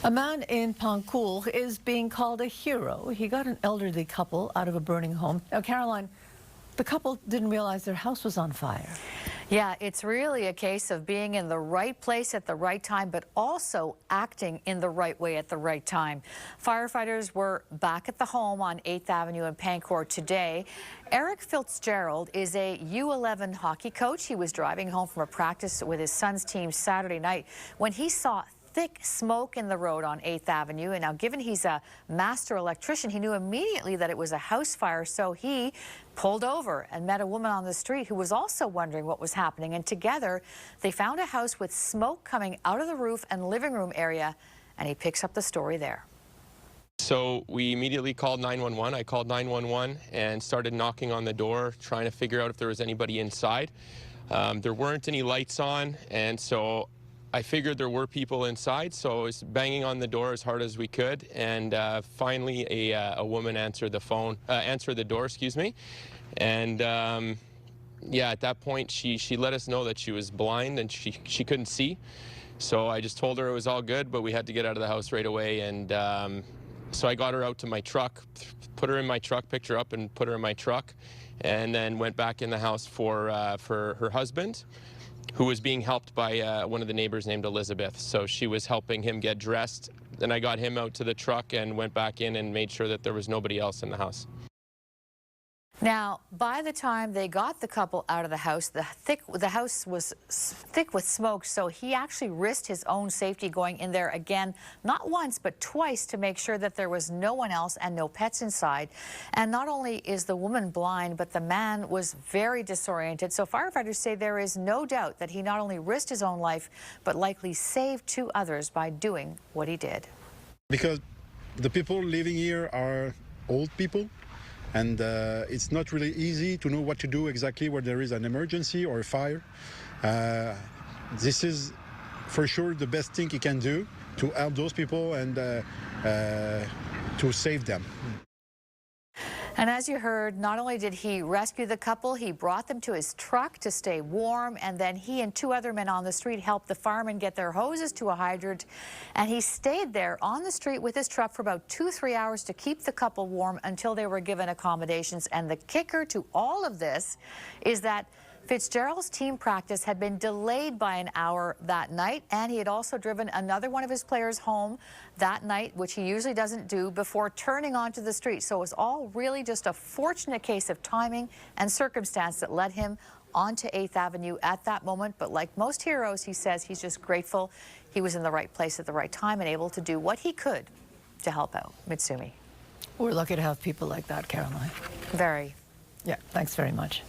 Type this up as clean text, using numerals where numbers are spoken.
A man in Pancourt is being called a hero. He got an elderly couple out of a burning home. Now, Caroline, the couple didn't realize their house was on fire. Yeah, it's really a case of being in the right place at the right time, but also acting in the right way at the right time. Firefighters were back at the home on 8th Avenue in Pancourt today. Eric Fitzgerald is a U11 hockey coach. He was driving home from a practice with his son's team Saturday night when he saw thick smoke in the road on 8th Avenue. And now, given he's a master electrician, he knew immediately that it was a house fire. So he pulled over and met a woman on the street who was also wondering what was happening. And together, they found a house with smoke coming out of the roof and living room area. And he picks up the story there. So we immediately called 911. I called 911 and started knocking on the door, trying to figure out if there was anybody inside. There weren't any lights on, and so I figured there were people inside, so I was banging on the door as hard as we could, and finally a woman answered the door, excuse me, and yeah, at that point she let us know that she was blind and she couldn't see. So I just told her it was all good, but we had to get out of the house right away, and so I got her out to my truck, put her in my truck, picked her up and put her in my truck, and then went back in the house for her husband, who was being helped by one of the neighbors named Elizabeth. So she was helping him get dressed. Then I got him out to the truck and went back in and made sure that there was nobody else in the house. Now, by the time they got the couple out of the house, the house was thick with smoke, so he actually risked his own safety going in there again, not once, but twice, to make sure that there was no one else and no pets inside. And not only is the woman blind, but the man was very disoriented. So firefighters say there is no doubt that he not only risked his own life, but likely saved two others by doing what he did. Because the people living here are old people. And it's not really easy to know what to do exactly when there is an emergency or a fire. This is for sure the best thing he can do to help those people and to save them. And as you heard, not only did he rescue the couple, he brought them to his truck to stay warm, and then he and two other men on the street helped the firemen get their hoses to a hydrant, and he stayed there on the street with his truck for about 2-3 hours to keep the couple warm until they were given accommodations. And the kicker to all of this is that Fitzgerald's team practice had been delayed by an hour that night, and he had also driven another one of his players home that night, which he usually doesn't do, before turning onto the street. So it was all really just a fortunate case of timing and circumstance that led him onto 8th Avenue at that moment. But like most heroes, he says he's just grateful he was in the right place at the right time and able to do what he could to help out. Mitsumi. We're lucky to have people like that, Caroline. Very. Yeah, thanks very much.